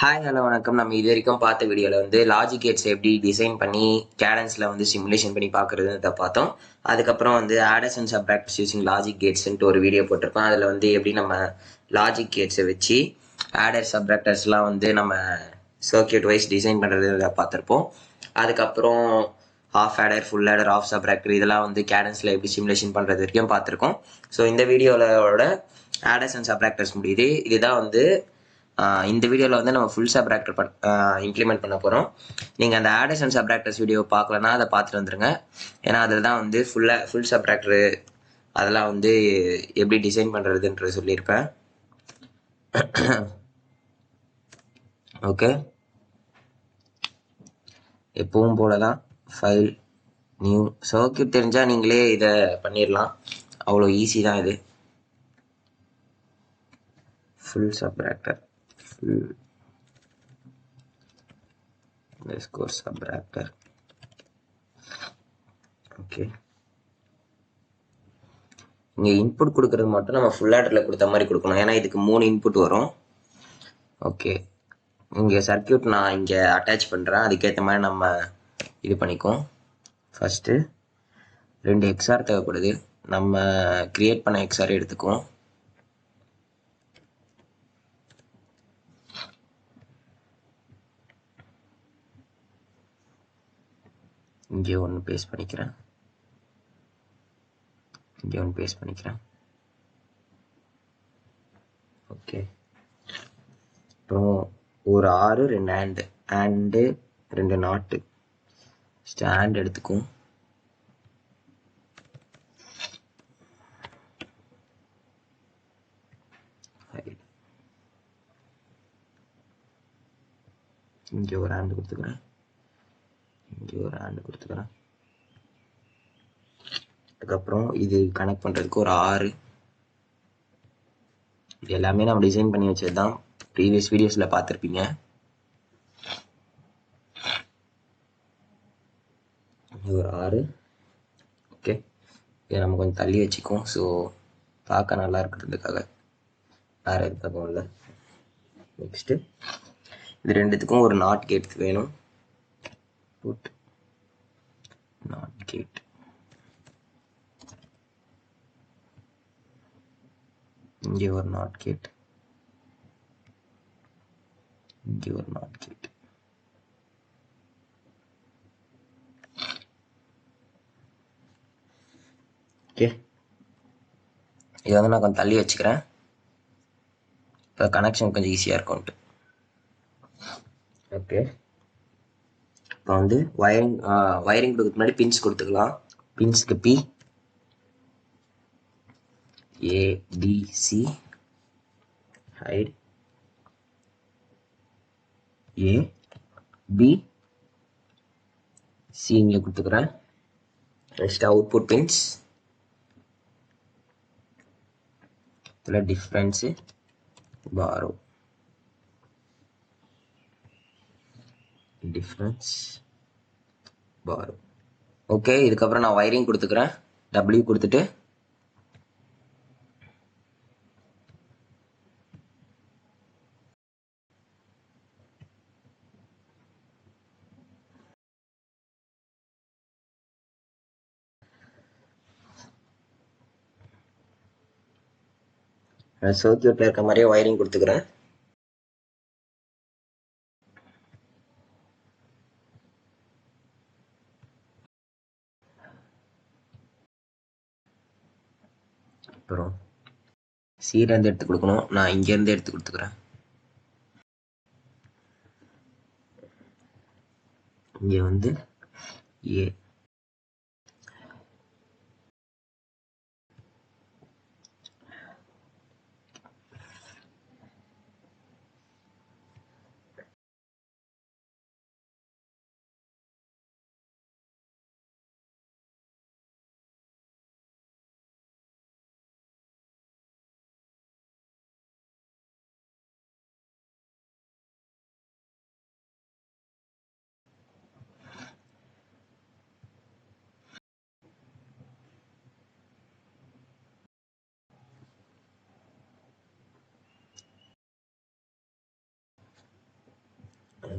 Hi hello வணக்கம். நம்ம இது வரைக்கும் பார்த்த வீடியோவில் வந்து லாஜிக் கேட்ஸ் எப்படி டிசைன் பண்ணி கேடன்ஸில் வந்து சிமுலேஷன் பண்ணி பார்க்குறதுன்றத பார்த்தோம். அதுக்கப்புறம் வந்து ஆடர்ஸ் அண்ட் சப்ராக்டர்ஸ் யூசிங் லாஜிக் கேட்ஸ்ன்ட்டு ஒரு வீடியோ போட்டிருப்போம். அதில் வந்து எப்படி நம்ம லாஜிக் கேட்ஸை வச்சு ஆடர் சப்ராக்டர்ஸ்லாம் வந்து நம்ம சர்க்கியூட் வைஸ் டிசைன் பண்ணுறத பார்த்துருப்போம். அதுக்கப்புறம் half adder, full adder, half subtractor இதெல்லாம் வந்து கேடன்ஸில் எப்படி சிமுலேஷன் பண்ணுறது வரைக்கும் பார்த்துருக்கோம். ஸோ இந்த வீடியோவோட ஆடர்ஸ் அண்ட் சப்ராக்டர்ஸ் முடியுது. இதுதான் வந்து இந்த வீடியோவில் வந்து நம்ம ஃபுல் சப்ராக்டர் இம்ப்ளிமெண்ட் பண்ண போகிறோம். நீங்கள் அந்த ஆடர்ஸ் அண்ட் சப்ராக்டர்ஸ் வீடியோ பார்க்கலன்னா அதை பார்த்துட்டு வந்துருங்க. ஏன்னா அதில் தான் வந்து ஃபுல் சப்ராக்டரு அதெல்லாம் வந்து எப்படி டிசைன் பண்ணுறதுன்றது சொல்லியிருப்பேன். ஓகே, எப்பவும் போல தான் ஃபைல் நியூ சர்க்கியூட் தெரிஞ்சால் நீங்களே இதை பண்ணிடலாம். அவ்வளோ ஈஸி தான் இது. Full subtractor subtractor. ஓகே, இங்கே இன்புட் கொடுக்கறது மட்டும் நம்ம ஃபுல் ஆடரில் கொடுத்த மாதிரி கொடுக்கணும். ஏன்னா இதுக்கு 3 இன்புட் வரும். ஓகே, இங்கே சர்க்கியூட் நான் இங்கே அட்டாச் பண்ணுறேன். அதுக்கேற்ற மாதிரி நம்ம இது பண்ணிக்குவோம். ஃபஸ்ட்டு 2 எக்ஸ்ஆர் தேவைப்படுது. நம்ம கிரியேட் பண்ண எக்ஸ்ஆர் எடுத்துக்குவோம். இங்கே ஒன்று பேஸ்ட் பண்ணிக்கிறேன். ஓகே, அப்புறம் ஒரு 6 2 ஆண்டு 2 நாட்டு ஸ்டாண்ட் எடுத்துக்கும். இங்கே ஒரு ஆண்டு கொடுத்துக்கிறேன். அதுக்கப்புறம் இது கனெக்ட் பண்ணுறதுக்கு ஒரு 6. இது எல்லாமே நம்ம டிசைன் பண்ணி வச்சது தான். ப்ரீவியஸ் வீடியோஸில் பார்த்துருப்பீங்க. ஒரு 6. ஓகே, இதை நம்ம கொஞ்சம் தள்ளி வச்சுக்குவோம். ஸோ பார்க்க நல்லா இருக்கிறதுக்காக, வேறு எதுக்காகவும் இல்லை. நெக்ஸ்ட்டு இது ரெண்டுத்துக்கும் ஒரு நாட் கேட் வேணும். Not gate. இங்கே ஒரு நாட் கேட். ஓகே, இதை வந்து நான் கொஞ்சம் தள்ளி வச்சுக்கிறேன். இப்போ கனெக்ஷன் கொஞ்சம் ஈஸியாக இருக்கும்ட்டு. ஓகே, இப்போ வந்து வயரிங் கொடுக்க முன்னாடி பின்ஸ் கொடுத்துக்கலாம். பின்ஸ்க்கு பி, ஏ, பி, சி, ஹைட், ஏ, பி, சி இங்கே கொடுத்துக்கிறேன். நெக்ஸ்ட் அவுட்புட் பின்ஸ், இதில் டிஃப்ரென்ஸு பாரோ, ஓகே, இதுக்கப்புறம் நான் வயரிங் கொடுத்துக்கிறேன். டபிள்யூ கொடுத்துட்டு சர்க்கியூட்டில் இருக்க மாதிரியே வயரிங் கொடுத்துக்கிறேன். அப்புறம் சீலேருந்து எடுத்து கொடுக்கணும். நான் இங்கேருந்து எடுத்து கொடுத்துக்கிறேன். இங்கே வந்து ஏ,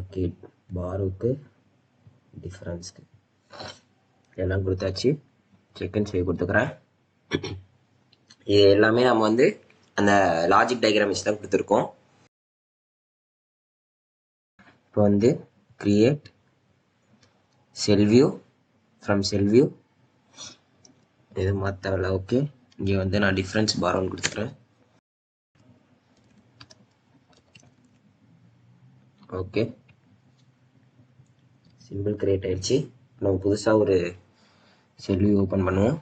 ஓகே, பாரோக்கு டிஃப்ரென்ஸ்க்கு எல்லாம் கொடுத்தாச்சு. செக் அண்ட் சேவ் கொடுத்துக்கிறேன். இது எல்லாமே நம்ம வந்து அந்த லாஜிக் டயக்ராம் வச்சு தான் கொடுத்துருக்கோம். இப்போ வந்து create sell view, from sell view இது மாற்றவில்ல. ஓகே, இங்கே வந்து நான் டிஃப்ரென்ஸ் பாரோன்னு கொடுத்துக்கிறேன். ஓகே, சிம்பிள் கிரியேட் ஆயிடுச்சு. நம்ம புதுசாக ஒரு செல் வியூ ஓப்பன் பண்ணுவோம்.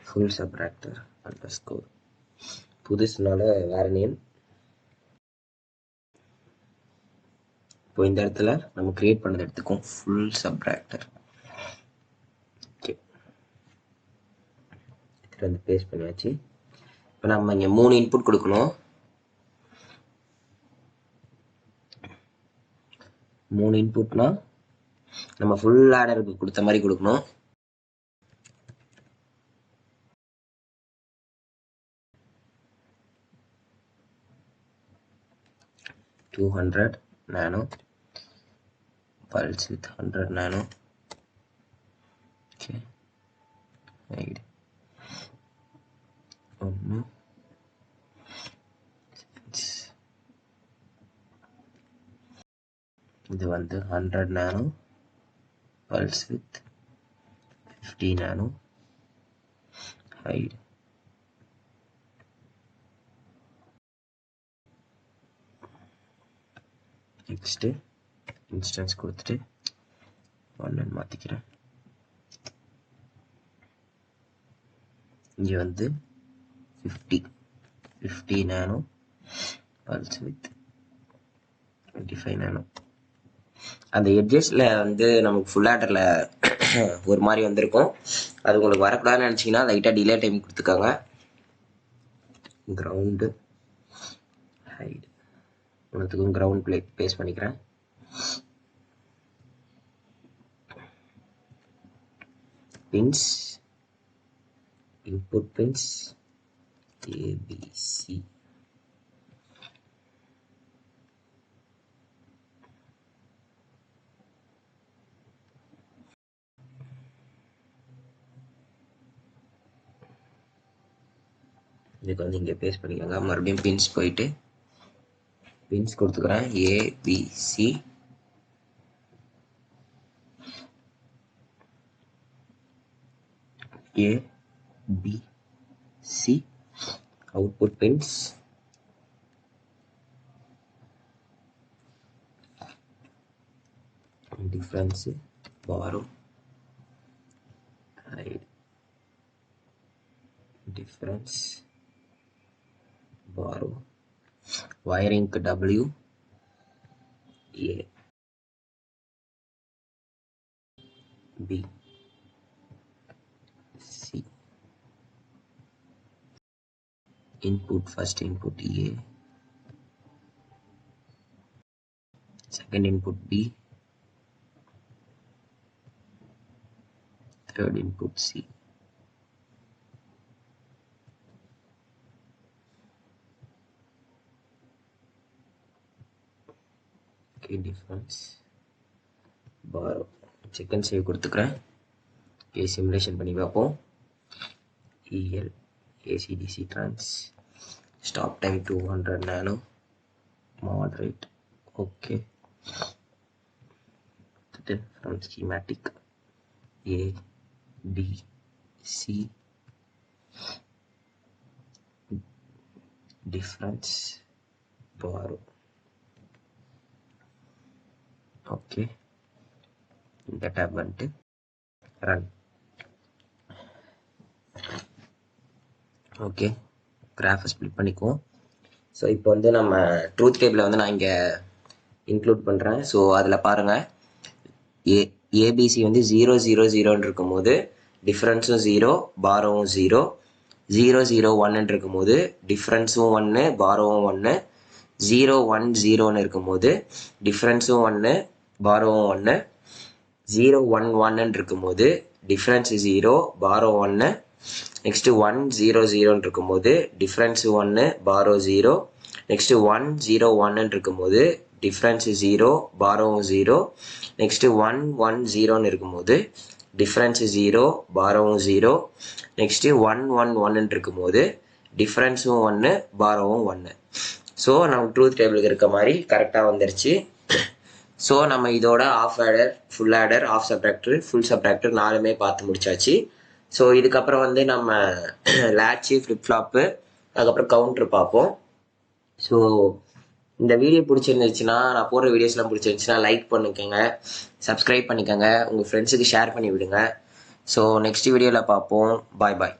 ஃபுல் சப்ராக்டர் அண்டர்ஸ்கோர், புதுசுனால வேற நேம். இப்போ இந்த இடத்துல நம்ம கிரியேட் பண்ணது எடுத்துக்கோம், ஃபுல் சப்ராக்டர். ஓகே, இதில் வந்து பேஸ்ட் பண்ணியாச்சு. இப்போ நம்ம இங்கே 3 இன்புட் கொடுக்கணும். 3 இன்புட்னா நம்ம ஃபுல் ஆர்டருக்கு கொடுத்த மாதிரி கொடுக்கணும். $200 nano pulse with 100 nano. Okay, right. இது வந்து 100 nano pulse with 50 nano hide. Next instance கொடுத்துட்டு 1 மாற்றிக்கிறேன். இங்கே வந்து 50 நானோ பல்ஸ் வித் 25 நானோ. அந்த எட்ஜஸில் வந்து நமக்கு ஃபுல் ஆர்டரில் ஒரு மாதிரி வந்திருக்கும். அது உங்களுக்கு வரக்கூடாதுன்னு நினச்சிங்கன்னா லைட்டாக டிலே டைம் கொடுத்துக்காங்க. கிரவுண்டு ஹைட் ஒன்றுத்துக்கும் கிரவுண்ட் பேஸ் பண்ணிக்கிறேன். Pins, input pins ABC. இதுக்கு வந்து இங்கே பேஸ்ட் பண்ணிக்கோங்க. மறுபடியும் பின்ஸ் போயிட்டு பின்ஸ் கொடுத்துக்கிறேன். ABC ABC output pins. Difference borrow hide, difference borrow. Wiring W A B C. Input, first input A, second input B, third input C. Okay, difference borrow. Check and save கொடுத்துக்கிறேன். Okay, simulation பண்ணி பார்ப்போம். EL AC/DC trans, stop time 200 nano, moderate. Okay, then from schematic A B C, difference borrow. Okay, இந்த tab வந்துட்டு run. Okay, கிராஃபை split பண்ணிக்குவோம். So இப்போ வந்து நம்ம truth டேபிளை வந்து நான் இங்கே இன்க்ளூட் பண்ணுறேன். ஸோ அதில் பாருங்கள், ஏபிசி வந்து 0 0 0ன்னு இருக்கும்போது டிஃப்ரென்ஸும் 0, பாரோவும் 0. 0 0 1ன்னு இருக்கும்போது டிஃப்ரென்ஸும் 1, பாரோவும் 1. 0 1 0ன்னு இருக்கும்போது டிஃப்ரென்ஸும் 1, பாரோவும் 1. 0 1 1ன்னு இருக்கும்போது டிஃப்ரென்ஸ் 0, பாரோ 1. நெக்ஸ்ட்டு 1 0 0ன்னு இருக்கும்போது டிஃப்ரென்ஸு 1 பாரோ 0. நெக்ஸ்ட்டு 1 0 1ன்னு இருக்கும்போது டிஃப்ரென்ஸு 0 பாரோவும் 0. நெக்ஸ்ட்டு 1 1 0ன்னு இருக்கும்போது டிஃப்ரென்ஸு 0 பாரோவும் 0. நெக்ஸ்ட்டு 1 1 1ன்னு இருக்கும்போது டிஃப்ரென்ஸும் 1 பாரோவும் 1. ஸோ நம்ம ட்ரூத் டேபிளுக்கு இருக்க மாதிரி கரெக்டாக வந்துருச்சு. ஸோ நம்ம இதோட half adder, full adder, half subtractor, full subtractor 4மே பார்த்து முடிச்சாச்சு. ஸோ இதுக்கப்புறம் வந்து நம்ம லேட்சு, ஃப்ளிப் ஃப்ளாப்பு, அதுக்கப்புறம் கவுண்ட்ரு பார்ப்போம். ஸோ இந்த வீடியோ பிடிச்சிருந்துச்சுன்னா, நான் போடுற வீடியோஸ்லாம் பிடிச்சிருந்துச்சுன்னா லைக் பண்ணிக்கோங்க, சப்ஸ்கிரைப் பண்ணிக்கோங்க, உங்கள் ஃப்ரெண்ட்ஸுக்கு ஷேர் பண்ணி விடுங்க. ஸோ நெக்ஸ்ட் வீடியோவில் பார்ப்போம். பாய் பாய்.